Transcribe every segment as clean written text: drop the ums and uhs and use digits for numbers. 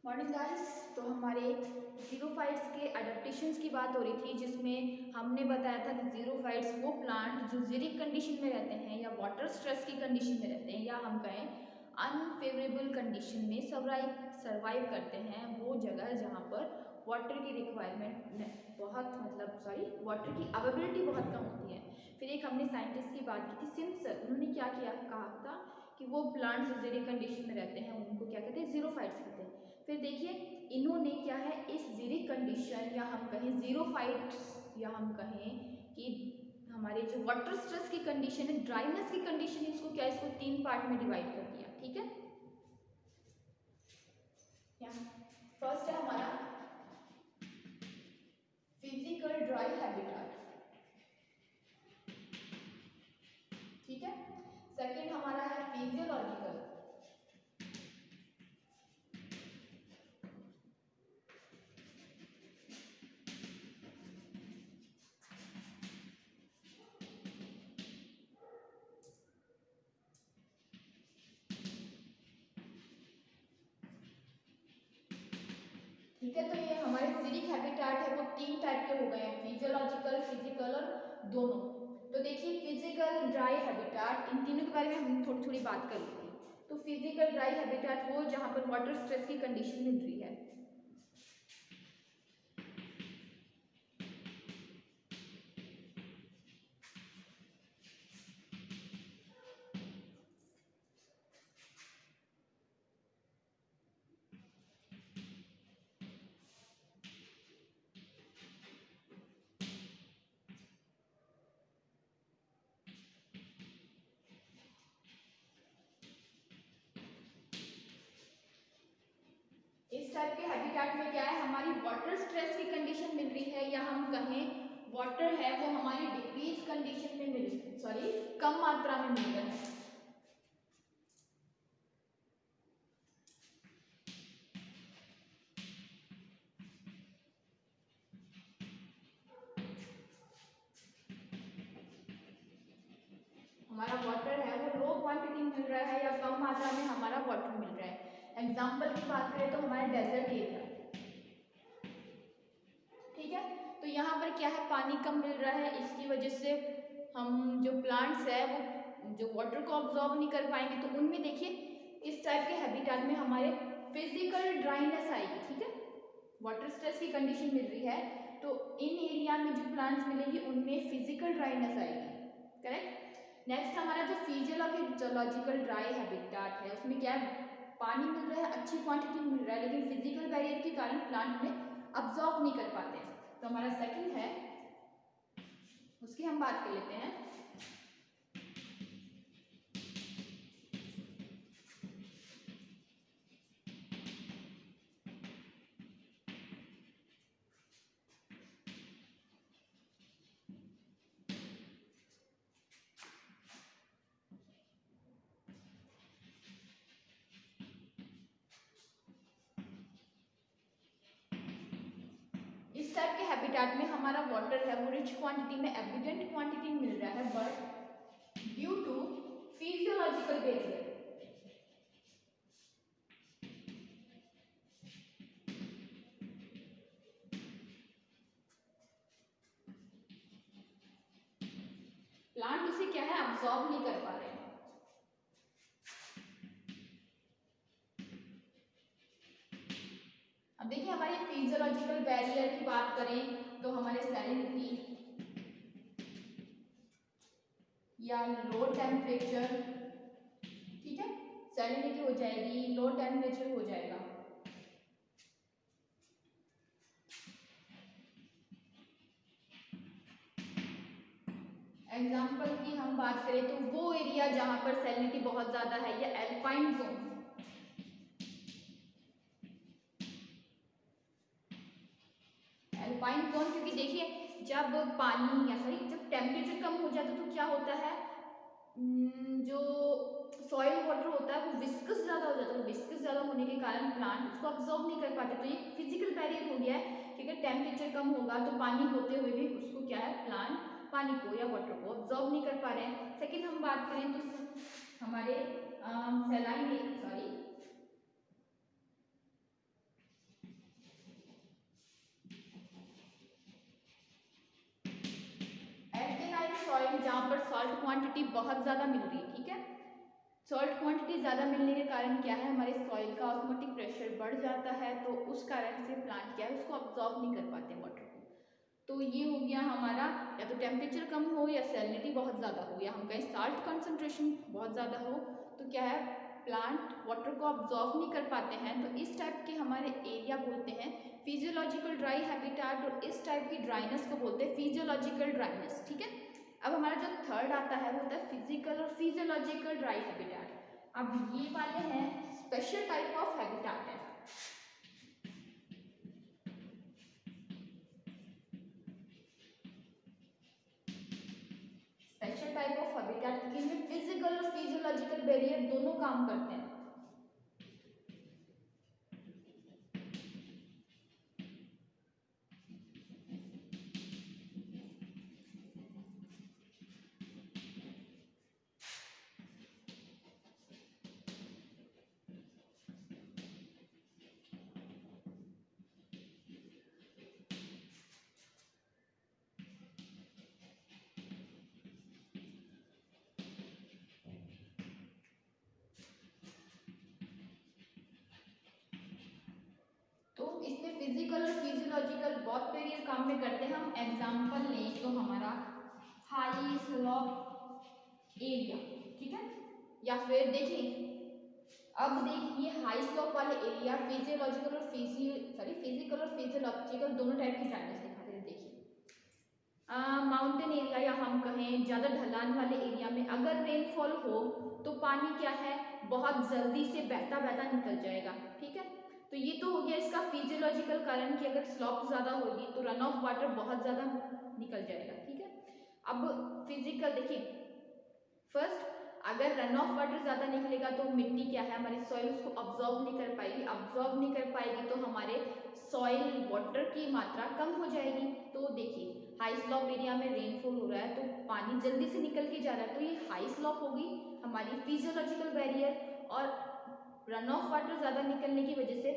Morning guys. तो हमारे xerophytes के अडेप्टेशंस की बात हो रही थी, जिसमें हमने बताया था कि जीरोफाइट्स वो प्लांट जो जीरिक कंडीशन में रहते हैं या वाटर स्ट्रेस की कंडीशन में रहते हैं या हम कहें अनफेवरेबल कंडीशन में सर्वाइव करते हैं, वो जगह जहाँ पर वाटर की रिक्वायरमेंट वाटर की अवेलेबिलिटी बहुत कम होती है। फिर एक हमने साइंटिस्ट की बात की थी, सिम्पसन। उन्होंने क्या किया, कहा था कि वो प्लांट्स जो जीरिक कंडीशन में रहते हैं उनको क्या कहते हैं, जीरोफाइट्स कहते हैं। फिर देखिए इन्होंने क्या है, इस जीरिक कंडीशन या हम कहें जीरोफाइट्स या हम कहें कि हमारे जो वाटर स्ट्रेस की कंडीशन है, ड्राइनेस की कंडीशन है, इसको तीन पार्ट में डिवाइड कर दिया। ठीक है, फर्स्ट है हमारा फिजिकल ड्राई हैबिटेट। ठीक है, सेकंड हमारा है फिजियोलॉजिकल। ठीक है, तो ये हमारे जीरिक हैबिटेट है वो तीन टाइप के हो गए हैं, फिजियोलॉजिकल, फिजिकल और दोनों। तो देखिए फिजिकल ड्राई हैबिटेट, इन तीनों के बारे में हम थोड़ी थोड़ी बात कर लेते हैं। तो फिजिकल ड्राई हैबिटेट वो जहाँ पर वाटर स्ट्रेस की कंडीशन मिल रही है। इस टाइप के हैबिटेट में क्या है, हमारी वाटर स्ट्रेस की कंडीशन मिल रही है या हम कहें वाटर है वो हमारी डिक्रीज कंडीशन में कम मात्रा में मिल रहा है। हमारा वाटर है वो लो क्वांटिटी मिल रहा है या कम मात्रा में हमारा वाटर मिल रहा है। एग्जाम्पल की बात करें तो हमारा डेजर्ट एरिया। ठीक है, तो यहाँ पर क्या है, पानी कम मिल रहा है, इसकी वजह से हम जो प्लांट्स है वो जो वाटर को ऑब्जॉर्व नहीं कर पाएंगे। तो उनमें देखिए इस टाइप के हैबिटेट में हमारे फिजिकल ड्राइनेस आएगी। ठीक है, वाटर स्ट्रेस की कंडीशन मिल रही है तो इन एरिया में जो प्लांट्स मिलेंगे उनमें फिजिकल ड्राइनेस आएगी। करेक्ट। नेक्स्ट हमारा जो फिजियोलॉजिकल ड्राई हैबिटेट है उसमें क्या है, पानी मिल रहा है, अच्छी क्वांटिटी में मिल रहा है, लेकिन फिजिकल बैरियर के कारण प्लांट में अब्जॉर्ब नहीं कर पाते हैं। तो हमारा सेकंड है, उसकी हम बात कर लेते हैं। इस टाइप के हैबिटेट में हमारा वाटर है वो रिच क्वांटिटी में, एबिडेंट क्वांटिटी में मिल रहा है, but due to physiological barrier, plant उसे क्या है, अब्सॉर्ब नहीं कर पा रहे हैं। अब देखिए हमारी फिजियोलॉजिकल बैरियर की बात करें तो हमारे सैलिनिटी या लो टेम्परेचर, ठीक है, सैलिनिटी हो जाएगी, लो टेम्परेचर हो जाएगा। एग्जाम्पल की हम बात करें तो वो एरिया जहां पर सैलिनिटी बहुत ज्यादा है या एल्पाइन जोन। एल्पाइन जोन, क्योंकि देखिए जब पानी या जब टेम्परेचर कम हो जाता है तो क्या होता है, जो सॉइल वाटर होता है वो विस्कस ज़्यादा हो जाता है। विस्कस ज़्यादा होने के कारण प्लांट उसको अब्जॉर्ब नहीं कर पाते। तो ये फिजिकल बैरियर हो गया है कि अगर टेम्परेचर कम होगा तो पानी होते हुए भी उसको क्या है, प्लांट पानी को या वाटर को अब्जॉर्ब नहीं कर पा रहे हैं। सेकेंड हम बात करें तो हमारे सैलाइन ऑटोमेटिकली ज़्यादा मिलने के कारण क्या है, हमारे सॉइल का ऑस्मोटिक प्रेशर बढ़ जाता है, तो उस कारण से प्लांट क्या है, उसको अब्जॉर्ब नहीं कर पाते वाटर को। तो ये हो गया हमारा, या तो टेम्परेचर कम हो या सैलिनिटी बहुत ज़्यादा हो या हम कहें साल्ट कंसंट्रेशन बहुत ज़्यादा हो, तो क्या है, प्लांट वाटर को अब्जॉर्ब नहीं कर पाते हैं। तो इस टाइप के हमारे एरिया बोलते हैं फिजियोलॉजिकल ड्राई हैबिटेट, और इस टाइप की ड्राइनेस को बोलते हैं फिजियोलॉजिकल ड्राइनेस। ठीक है, अब हमारा जो थर्ड आता है वो होता है फिजिकल और फिजियोलॉजिकल ड्राई हैबिटेट। अब ये वाले हैं स्पेशल टाइप ऑफ हैबिटेट है। स्पेशल टाइप ऑफ हैबिटेट क्योंकि इनमें फिजिकल और फिजियोलॉजिकल बैरियर दोनों काम करते हैं। तो इसमें फिजिकल और फिजियोलॉजिकल बहुत बैरियर काम में करते हैं। हम एग्जांपल लें तो हमारा हाई स्लोप एरिया, ठीक है, या फिर देखिए, अब देखिए हाई स्लोप वाले एरिया फिजियोलॉजिकल और फिजिकल और फिजियोलॉजिकल दोनों टाइप की ड्राइनेस दिखाते हैं। देखिए माउंटेन एरिया या हम कहें ज़्यादा ढलान वाले एरिया में अगर रेनफॉल हो तो पानी क्या है, बहुत जल्दी से बहता बहता निकल जाएगा। ठीक है, तो ये तो हो गया इसका फिजियोलॉजिकल कारण कि अगर स्लॉप ज़्यादा होगी तो रन ऑफ वाटर बहुत ज़्यादा निकल जाएगा। ठीक है, अब फिजिकल देखिए, फर्स्ट अगर रन ऑफ वाटर ज़्यादा निकलेगा तो मिट्टी क्या है, हमारी सॉइल उसको अब्जॉर्ब नहीं कर पाएगी, अब्जॉर्ब नहीं कर पाएगी तो हमारे सॉइल वाटर की मात्रा कम हो जाएगी। तो देखिए हाई स्लॉप एरिया में रेनफॉल हो रहा है तो पानी जल्दी से निकल के जा रहा है, तो ये हाई स्लॉप होगी हमारी फिजियोलॉजिकल बैरियर, और रन ऑफ वाटर ज़्यादा निकलने की वजह से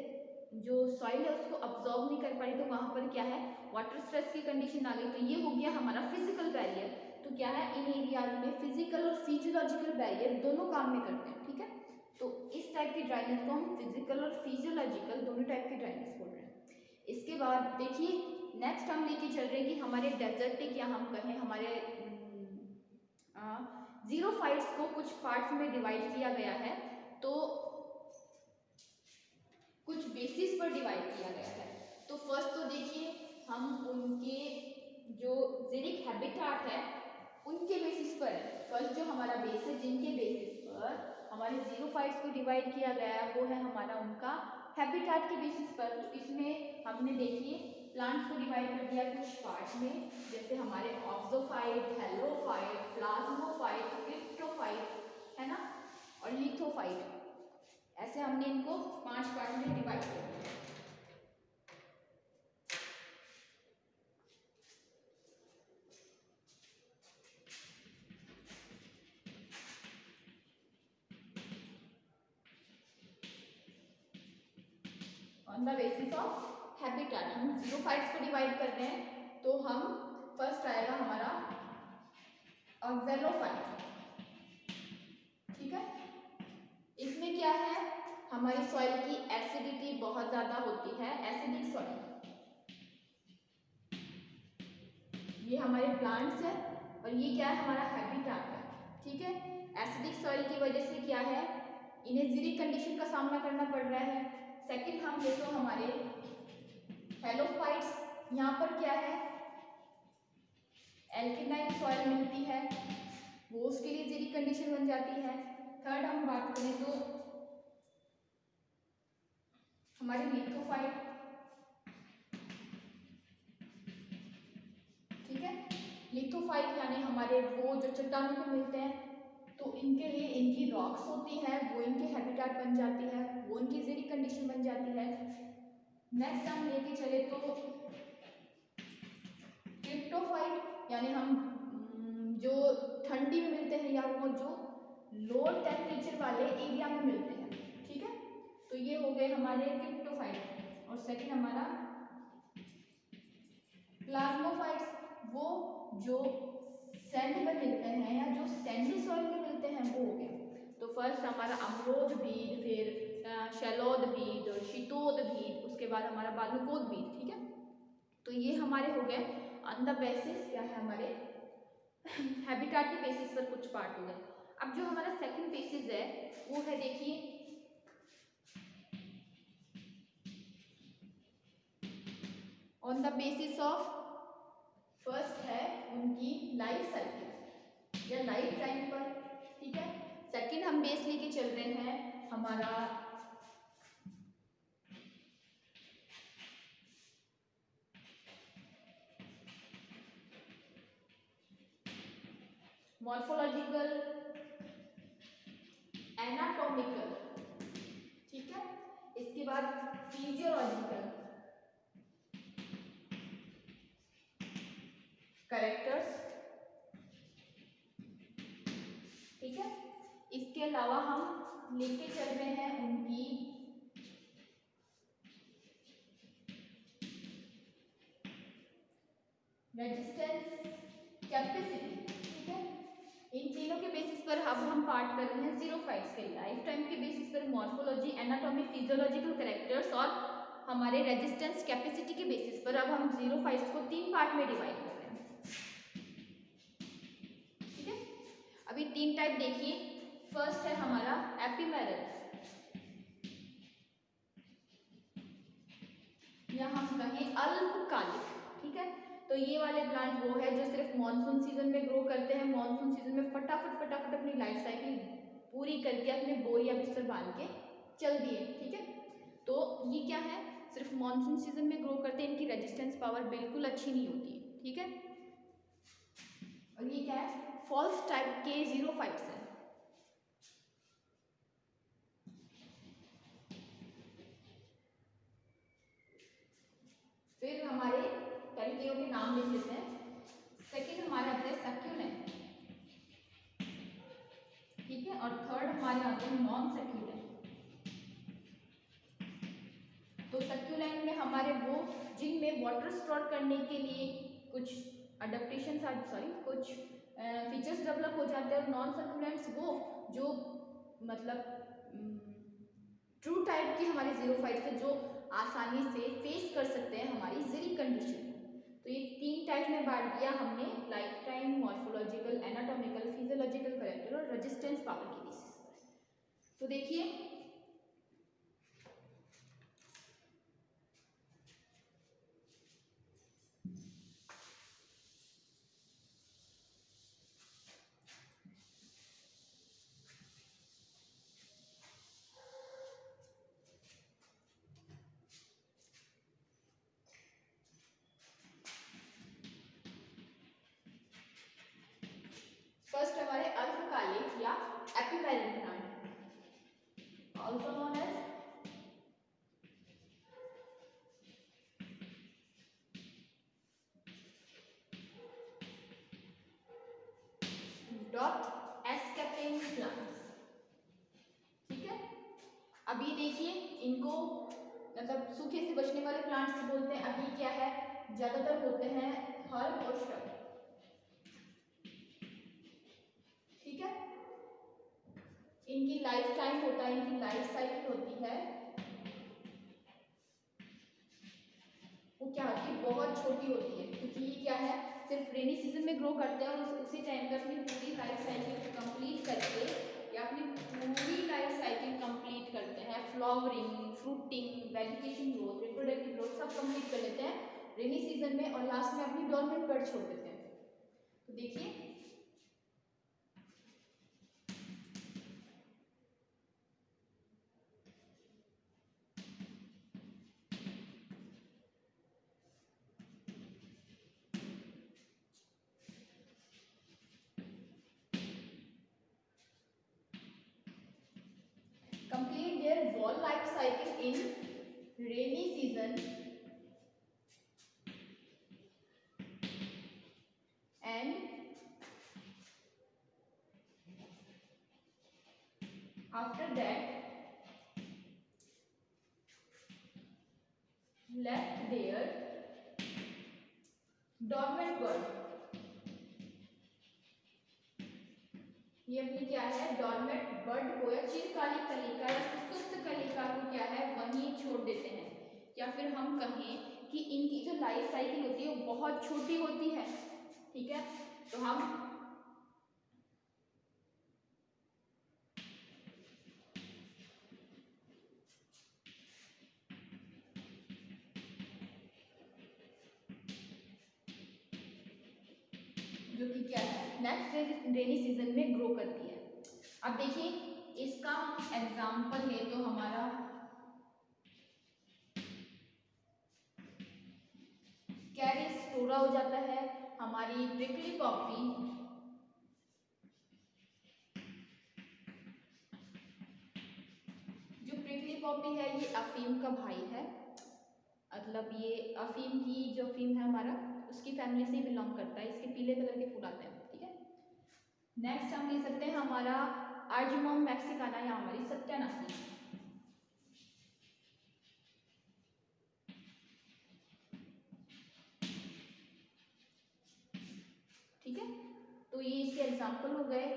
जो सॉइल है उसको अब्जॉर्ब नहीं कर पाई, तो वहाँ पर क्या है, वाटर स्ट्रेस की कंडीशन आ गई। तो ये हो गया हमारा फिजिकल बैरियर। तो क्या है, इन एरियाज में फिजिकल और फिजियोलॉजिकल बैरियर दोनों काम में करते हैं। ठीक है, तो इस टाइप की ड्राइनेस को हम फिजिकल और फिजियोलॉजिकल दोनों टाइप की ड्राइनेस बोल रहे हैं। इसके बाद देखिए नेक्स्ट हम लेके चल रहे हैं कि हमारे डेजर्टिक या हम कहें हमारे जीरोफाइट्स को कुछ पार्ट्स में डिवाइड किया गया है। तो कुछ बेसिस पर डिवाइड किया गया है। तो फर्स्ट तो देखिए हम उनके जो जेरिक हैबिटेट है उनके बेसिस पर, फर्स्ट जो हमारा बेस है जिनके बेसिस पर हमारे जीरोफाइट्स को डिवाइड किया गया है वो है हमारा उनका हैबिटेट के बेसिस पर। तो इसमें हमने देखिए प्लांट्स को डिवाइड कर दिया कुछ पार्ट्स में, जैसे हमारे ऑक्सोफाइट, हेलोफाइट, प्लाज्मोफाइट, क्रिप्टोफाइट है ना, और लिथोफाइट, ऐसे हमने इनको 5 पार्ट में डिवाइड कर दिया। On the basis of habitat हम जीरोफाइट्स को डिवाइड कर रहे हैं। तो हम फर्स्ट आएगा हमारा ऑक्सैलोफाइट। ठीक है, इसमें क्या है, हमारी सॉइल की एसिडिटी बहुत ज्यादा होती है, एसिडिक सॉइल, ये हमारे प्लांट्स है और ये क्या है, हमारा हैबिटेट है। ठीक है, एसिडिक सॉइल की वजह से क्या है, इन्हें जीरिक कंडीशन का सामना करना पड़ रहा है। सेकंड हम देखो हमारे हेलोफाइट्स, यहाँ पर क्या है, एल्किनाइन सॉइल मिलती है, वो उसके लिए जीरिक कंडीशन बन जाती है। थर्ड हम बात करें तो हमारे लिथोफाइट, ठीक है, लिथोफाइट यानी हमारे वो जो चट्टानों को मिलते हैं, तो इनके लिए इनकी रॉक्स होती है, वो इनके हैबिटेट बन जाती है, वो इनकी जीरिक कंडीशन बन जाती है। नेक्स्ट हम लेके चले तो क्रिप्टोफाइट, यानी हम जो ठंडी में मिलते हैं या वो जो लो टेम्परेचर वाले एरिया में मिलते हैं। ठीक है, तो ये हो गए हमारे क्रिप्टोफाइट। और सेकंड हमारा प्लाज्मोफाइट्स, वो जो सैंड में मिलते हैं या जो सैंडी सॉइल में मिलते हैं वो हो गया। तो फर्स्ट हमारा अमरोद बीज, फिर शैलोद बीज, शीतोद बीज, उसके बाद हमारा बालुकोद बीज, ठीक है। तो ये हमारे हो गए ऑन द बेसिस क्या है हमारे हैबिटाट के बेसिस पर कुछ पार्ट हो गए। अब जो हमारा सेकंड बेसिस है वो है, देखिए on the basis of, first है उनकी लाइफ साइकिल या लाइफ टाइम पर, ठीक है। सेकंड हम बेस लेके चल रहे हैं हमारा मॉर्फोलॉजिकल, एनाटॉमिकल, ठीक है। इसके बाद फिजियोलॉजिकल कैरेक्टर्स, ठीक है। इसके अलावा हम लेके चल रहे हैं उनकी रेजिस्टेंस कैपेसिटी, ठीक है। इन तीनों के बेसिस पर अब हम पार्ट कर रहे हैं जीरोफाइट्स के। लाइफ टाइम के बेसिस पर मॉर्फोलॉजी, एनाटॉमी, फिजियोलॉजिकल कैरेक्टर्स और हमारे रेजिस्टेंस कैपेसिटी के बेसिस पर अब हम जीरोफाइट्स को 3 पार्ट में डिवाइड कर रहे हैं, ठीक है। अभी 3 टाइप देखिए। फर्स्ट है हमारा एपिमेरल, या हम कहें अल्पकालिक, ठीक है। तो ये वाले प्लांट वो है जो सिर्फ मॉनसून सीजन में ग्रो करते हैं, मॉनसून सीजन में फटाफट फटाफट अपनी लाइफ साइकिल पूरी करके अपने बोर या बिस्तर बांध के चल दिए, ठीक है। तो ये क्या है, सिर्फ मॉनसून सीजन में ग्रो करते हैं, इनकी रेजिस्टेंस पावर बिल्कुल अच्छी नहीं होती है, ठीक है। और ये क्या है, फॉल्स टाइप के जीरोफाइट्स है। फिर हमारे कैरिकियों के नाम लिख लेते हैं। सेकंड हमारे आते हैं सक्यूलेंट, ठीक है। और थर्ड हमारे आते हैं नॉन सक्यूलेंट। तो सक्यूलेंट में हमारे वो जिनमें वाटर स्टोर करने के लिए कुछ अडेप्टेशन, कुछ फीचर्स डेवलप हो जाते हैं। और नॉन सक्यूलेंट्स वो जो मतलब ट्रू टाइप की हमारी जीरोफाइट्स है, जो आसानी से फेस कर सकते हैं हमारी जीरी कंडीशन। तो ये 3 टाइप में बांट दिया हमने, life time, morphological, anatomical, physiological character और रेजिस्टेंस पावर के बेसिस पर। तो देखिए फर्स्ट हमारे अल्पकालिक या ephemeral plant, also known as dot escaping plants, ठीक है। अभी देखिए इनको मतलब सूखे से बचने वाले प्लांट्स से बोलते हैं। अभी क्या है, ज्यादातर होते हैं हर्ब और shrub, ठीक है। इनकी लाइफ टाइम होता है, इनकी लाइफ साइकिल होती है, वो क्या होती है, बहुत छोटी होती है। क्योंकि ये क्या है, सिर्फ रेनी सीजन में ग्रो करते हैं और उसी टाइम पर अपनी पूरी लाइफ साइकिल कंप्लीट करके या अपनी पूरी लाइफ साइकिल कंप्लीट करते हैं। Flowering, fruiting, vegetation growth, reproductive growth सब कंप्लीट कर लेते हैं रेनी सीजन में, और लास्ट में अपनी डोरमेंट बर्ड छोड़ देते हैं। तो देखिए complete their whole life cycle in rainy season and after that left their dormant bird, ये अपनी क्या है, डॉर्मेंट बर्ड को साइकिल होती है वो बहुत छोटी होती है, ठीक है। तो हम जो कि क्या है नेक्स्ट रेनी सीजन में ग्रो करती है। अब देखिए इसका एग्जाम्पल है तो हमारा कैरिस्टोरा हो जाता है, हमारी प्रिकली पॉपी, जो प्रिकली पॉपी है ये अफीम का भाई है, मतलब ये अफीम की जो अफीम है हमारा उसकी फैमिली से ही बिलोंग करता है, इसके पीले कलर के फूल आते हैं, ठीक है। नेक्स्ट हम ले सकते हैं हमारा आर्जिमोम मैक्सिकाना या हमारी सत्यानाशी, ठीक है। तो ये इसके एग्जाम्पल हो गए।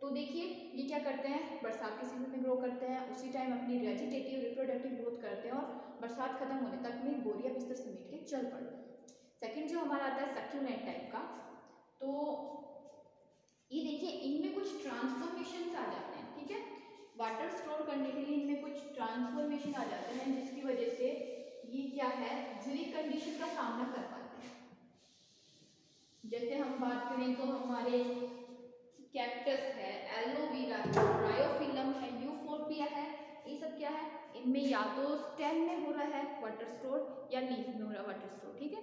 तो देखिए ये क्या करते हैं बरसात के सीजन में ग्रो करते हैं, उसी टाइम अपनी वेजिटेटिव रिप्रोडक्टिव ग्रोथ करते हैं और बरसात खत्म होने तक में बोरिया बिस्तर समेट के चल पड़ते हैं। सेकंड जो हमारा आता है सक्यूलेंट टाइप का, तो ये देखिए इनमें कुछ ट्रांसफॉर्मेशन आ जाते हैं, ठीक है। वाटर स्टोर करने के लिए इनमें कुछ ट्रांसफॉर्मेशन आ जाते हैं जिसकी वजह से ये क्या है जिरिक कंडीशन का सामना कर पाते हैं। जैसे हम बात करें तो हमारे कैक्टस है, एलोवेरा है, ब्रायोफिलम है, यूफोर्बिया है, ये सब क्या है इनमें या तो स्टेम में हो रहा है वाटर स्टोर या लीफ में हो रहा है वाटर स्टोर, ठीक है।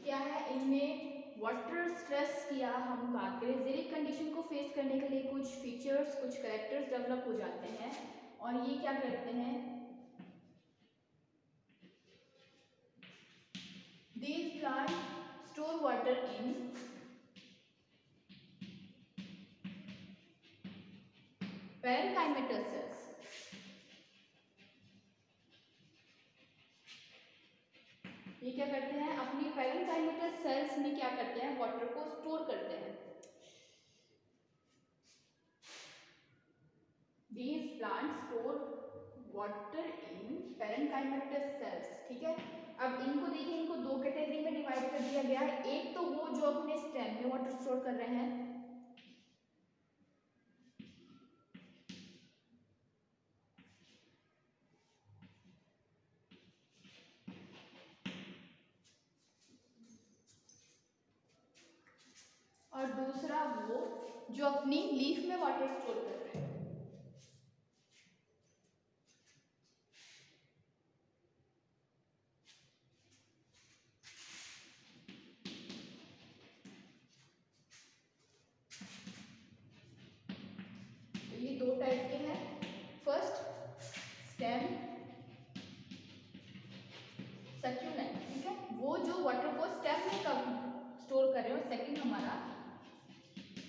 क्या है इनमें वाटर स्ट्रेस किया हम बात करें जेरिक कंडीशन को फेस करने के लिए कुछ फीचर्स कुछ कैरेक्टर्स डेवलप हो जाते हैं और ये क्या करते हैं these plants store water in parenchymatous cells। ये क्या करते हैं अपनी parenchymatous cells में क्या करते हैं वाटर को स्टोर करते हैं। These plants store water in parenchymatous cells, ठीक है। अब इनको देखिए इनको दो कैटेगरी में डिवाइड कर दिया गया है, एक तो वो जो अपने स्टेम में वाटर स्टोर कर रहे हैं, और दूसरा वो जो अपनी लीफ में वाटर स्टोर कर रहे हैं। तो ये दो टाइप के हैं, फर्स्ट स्टेम सक्यूलेंट, ठीक है, वो जो वाटर को स्टेम में स्टोर कर रहे हो। सेकंड हमारा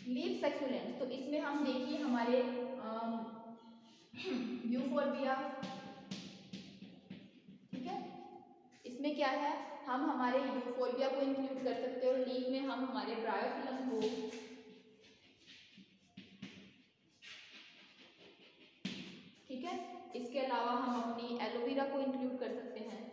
लीफ सक्यूलेंट, तो इसमें हम देखिए हमारे यूफोर्बिया, ठीक है, इसमें क्या है हम हमारे यूफोर्बिया को इंक्लूड कर सकते हैं और लीफ में हम हमारे ब्रायोफिलम को, ठीक है। इसके अलावा हम अपनी एलोवेरा को इंक्लूड कर सकते हैं।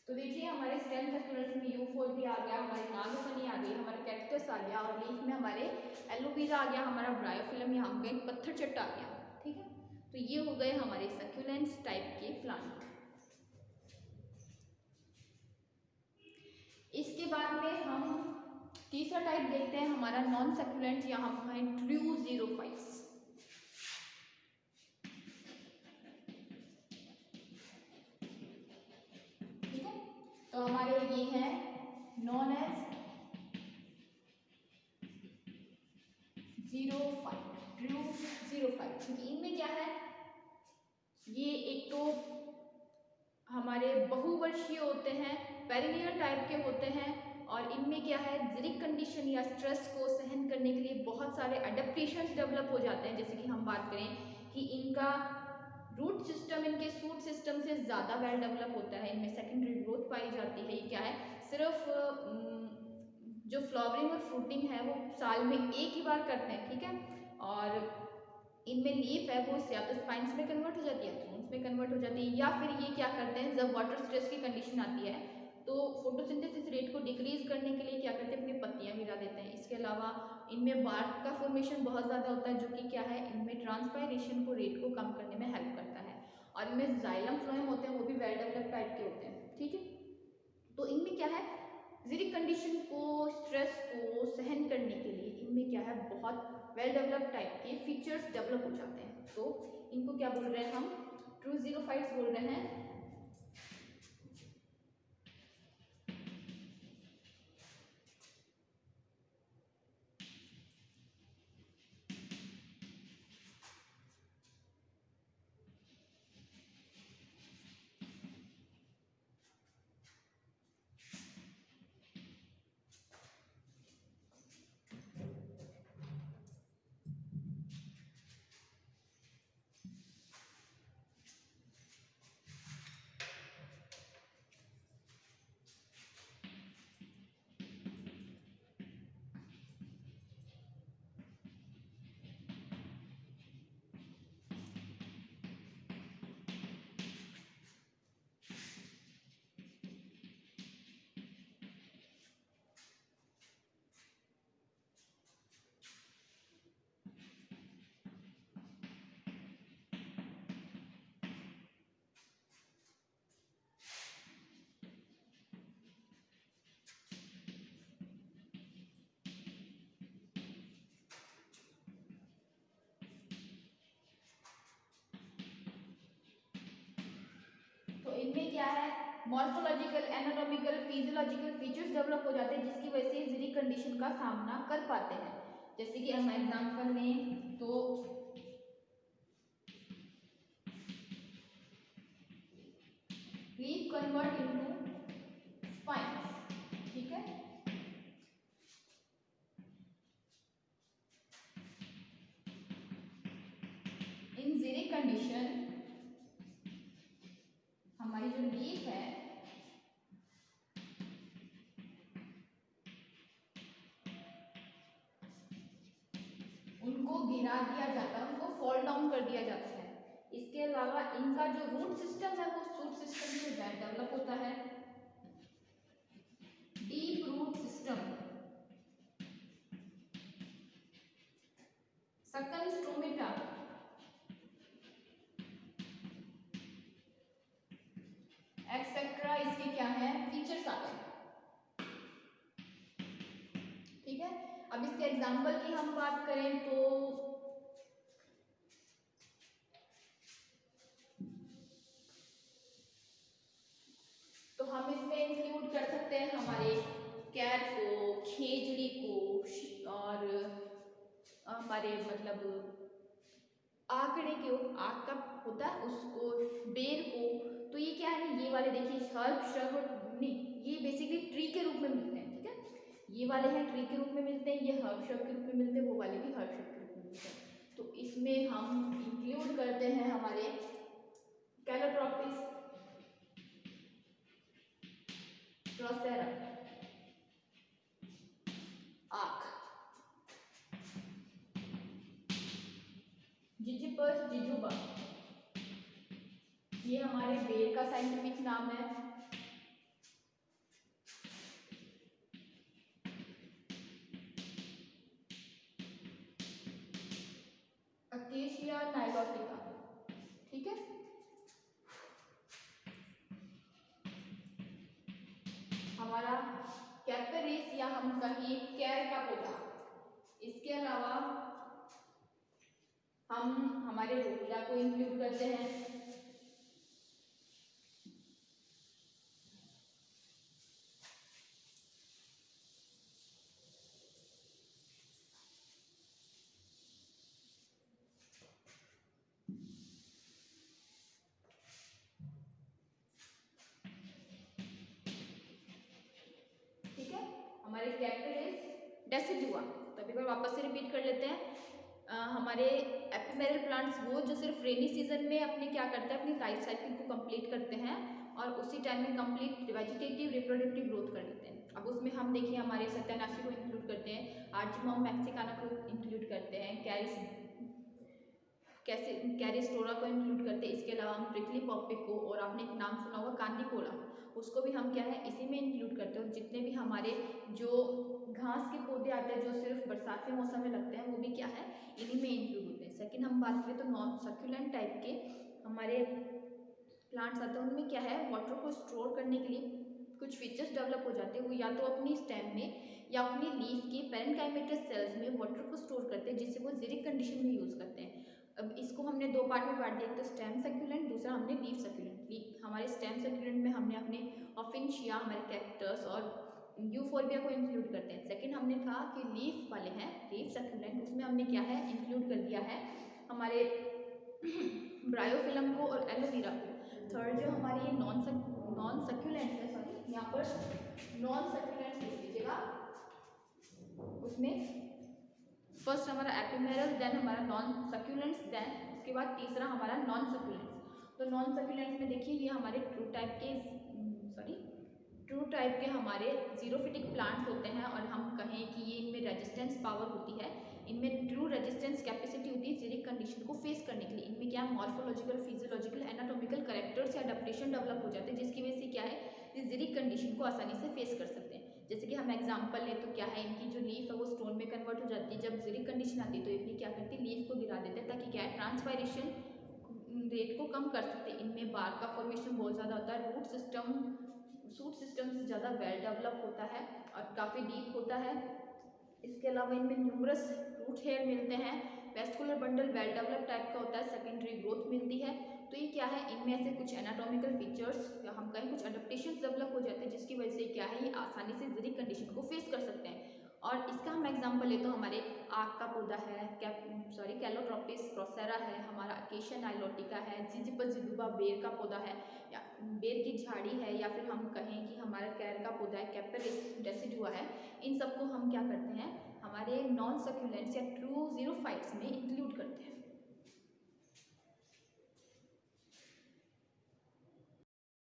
तो तो देखिए हमारे स्टेम सक्यूलेंट्स में यूफोर भी आ गया, हमारी नागफनी आ गई, हमारा कैक्टस आ गया और लीफ में हमारे एलोवेरा आ गया, हमारा ब्रायोफिलम यहाँ हो गया, पत्थर चट्टा आ गया। ठीक है, तो ये हो गए हमारे सक्यूलेंट्स टाइप के प्लांट। इसके बाद में हम तीसरा टाइप देखते हैं हमारा नॉन सक्यूलेंट, यहाँ है ट्रू जीरोफाइट्स। ठीक है, तो हमारे ये है known as xerophyte, true xerophyte, क्योंकि इनमें क्या है, ये एक तो हमारे बहुवर्षीय होते हैं, पेरिनियल टाइप के होते हैं, और इनमें क्या है, जिरिक कंडीशन या स्ट्रेस को सहन करने के लिए बहुत सारे अडेप्टेशंस डेवलप हो जाते हैं। जैसे कि हम बात करें कि इनका रूट सिस्टम इनके सूट सिस्टम से ज़्यादा वेल डेवलप होता है, इनमें सेकेंडरी ग्रोथ पाई जाती है। ये क्या है, सिर्फ जो फ्लावरिंग और फ्रूटिंग है वो साल में एक ही बार करते हैं। ठीक है, और इनमें लीफ है वो या तो स्पाइन्स में कन्वर्ट हो जाती है, थ्रोन्स में कन्वर्ट हो जाती है, या फिर ये क्या करते हैं, जब वाटर स्ट्रेस की कंडीशन आती है तो फोटोसिंथेसिस रेट को डिक्रीज करने के लिए क्या करते हैं, अपनी पत्तियां गिरा देते हैं। इसके अलावा इनमें बार्क का फॉर्मेशन बहुत ज़्यादा होता है, जो कि क्या है, इनमें ट्रांसपायरेशन को रेट को कम करने में हेल्प करता है। और इनमें जाइलम फ्लोएम होते हैं, वो भी वेल डेवलप टाइप के होते हैं। ठीक है, तो इनमें क्या है, जिरिक कंडीशन को, स्ट्रेस को सहन करने के लिए इनमें क्या है, बहुत वेल डेवलप टाइप के फीचर्स डेवलप हो जाते हैं। तो इनको क्या बोल रहे हैं हम, ट्रू जीरोफाइट्स बोल रहे हैं। तो इनमें क्या है, morphological, anatomical, physiological features develop हो जाते हैं, जिसकी वजह से जिरिक कंडीशन का सामना कर पाते हैं। जैसे कि हम एग्जांपल लें तो लीफ कन्वर्ट इनटू स्पाइन्स। ठीक है, इन जिरिक कंडीशन हमारी जो लीफ है उनको गिरा दिया जाता है, उनको फॉल डाउन कर दिया जाता है। इसके अलावा इनका जो रूट सिस्टम है वो सूट सिस्टम से डेवलप होता है, डीप रूट सिस्टम, सकल स्टोमेटा, एक्सेट्रा, इसके क्या है, फीचर्स आ गए। ठीक है, अब इसके एग्जांपल की हम बात करें तो हम इसमें इंक्लूड कर सकते हैं हमारे कैट को, खेजड़ी को, और हमारे मतलब आंकड़े को, आंक का होता है उसको, बेर को। तो ये क्या है, ये वाले देखिए हर्ब श्रब नहीं, ये बेसिकली ट्री के रूप में मिलते हैं। ठीक है, ये वाले हैं ट्री के रूप में मिलते हैं, ये हर्ब श्रब के रूप में मिलते हैं, वो वाले भी हर्ब श्रब के रूप में मिलते हैं। तो इसमें हम इंक्लूड करते हैं हमारे कैलोट्रॉपिस, ड्रोसेरा, आक, जिजिपर्स जिजुबा, ये हमारे बेर का साइंटिफिक नाम है। या नाइलोटिका, ठीक है। हमारा कैपरिस या हम कहिए कैर का पौधा। इसके अलावा हम हमारे रोटिया को इंक्लूड करते हैं, ठीक है। हमारे कैपरिस डेसिडुआ, तो अभी बार वापस से रिपीट कर लेते हैं। हमारे एपिमेरल प्लांट्स वो जो सिर्फ रेनी सीजन में अपने क्या करते हैं, अपनी लाइफ साइकिल को कंप्लीट करते हैं और उसी टाइम में कंप्लीट वेजिटेटिव रिप्रोडक्टिव ग्रोथ कर लेते हैं। अब उसमें हम देखिए हमारे सत्यानाशी को इंक्लूड करते हैं, आर्चिमम मैक्सिकाना को इंक्लूड करते हैं, कैरिस्टोरा को इंक्लूड करते हैं। इसके अलावा हम प्रिकली पॉपी को, और आपने एक नाम सुना होगा कांदीकोला, उसको भी हम क्या है इसी में इंक्लूड करते हैं। और जितने भी हमारे जो घास के पौधे आते हैं जो सिर्फ बरसात के मौसम में लगते हैं वो भी क्या है इन्हीं में इंक्लूड होते हैं। सेकंड हम बात करें तो नॉन सक्यूलेंट टाइप के हमारे प्लांट्स आते हैं, उनमें क्या है वाटर को स्टोर करने के लिए कुछ फीचर्स डेवलप हो जाते हैं। वो या तो अपनी स्टेम में या अपनी लीफ के पेरेन्काइमेटस सेल्स में वाटर को स्टोर करते हैं, जिससे वो ज़ीरिक कंडीशन में यूज़ करते हैं। अब इसको हमने दो पार्ट में बांट दिया, एक तो स्टेम सक्यूलेंट, दूसरा हमने लीफ सक्यूलेंट। हमारे स्टेम सक्यूलेंट में हमने अपने ऑफिनशिया, हमारे कैक्टस और यूफोर्बिया को इंक्लूड करते हैं। सेकंड हमने कहा कि लीफ वाले हैं लीफ सक्यूलेंट, उसमें हमने क्या है इंक्लूड कर दिया है हमारे ब्रायोफिलम को और एलोवेरा को। थर्ड जो हमारी नॉन सक्यूलेंट है, सॉरी यहाँ पर नॉन सक्यूलेंट लिख लीजिएगा, उसमें फर्स्ट हमारा एपिमेरल, देन हमारा नॉन सक्यूलेंट्स, देन उसके बाद तीसरा हमारा नॉन सक्यूलेंट्स। तो नॉन सक्यूलेंट्स में देखिए ये हमारे ट्रू टाइप के हमारे जीरोफिटिक प्लांट्स होते हैं, और हम कहें कि ये इनमें रेजिस्टेंस पावर होती है, इनमें ट्रू रेजिस्टेंस कैपेसिटी होती है ज़ीरिक कंडीशन को फेस करने के लिए। इनमें क्या मॉर्फोलॉजिकल, फिजियोलॉजिकल, एनाटॉमिकल कैरेक्टर्स या अडेप्टेशन डेवलप हो जाते हैं, जिसकी वजह से क्या है ये ज़ीरिक कंडीशन को आसानी से फेस कर सकते हैं। जैसे कि हम एग्जांपल लें तो क्या है इनकी जो लीफ है वो स्टोन में कन्वर्ट हो जाती है। जब ज़ीरिक कंडीशन आती है तो इतनी क्या करती है लीफ को गिरा देते हैं, ताकि क्या है ट्रांसपायरेशन रेट को कम कर सकते हैं। इनमें बार का फॉर्मेशन बहुत ज़्यादा होता है, रूट सिस्टम से ज़्यादा वेल डेवलप होता है और काफ़ी डीप होता है। इसके अलावा इनमें न्यूमरस रूट हेयर मिलते हैं, vascular bundle well develop type का होता है, सेकेंडरी ग्रोथ मिलती है। तो ये क्या है इनमें से कुछ एनाटॉमिकल फीचर्स या हम कहें कुछ अडेप्टेशन डेवलप हो जाते हैं, जिसकी वजह से क्या है ये आसानी से ज़ीरिक कंडीशन को फेस कर सकते हैं। और इसका हम एग्जांपल ले तो हमारे आक का पौधा है, कैलोट्रोपिस प्रोसेरा है, हमारा अकेशिया नाइलोटिका है, जिजिपस जिजुबा बेर का पौधा है, या बेर की झाड़ी है, या फिर हम कहें कि हमारा कैर का पौधा है, कैपरिस डेसिडुआ है। इन सबको हम क्या करते हैं हमारे नॉन सक्यूलेंट्स या ट्रू जीरोफाइट्स में इंक्लूड करते हैं।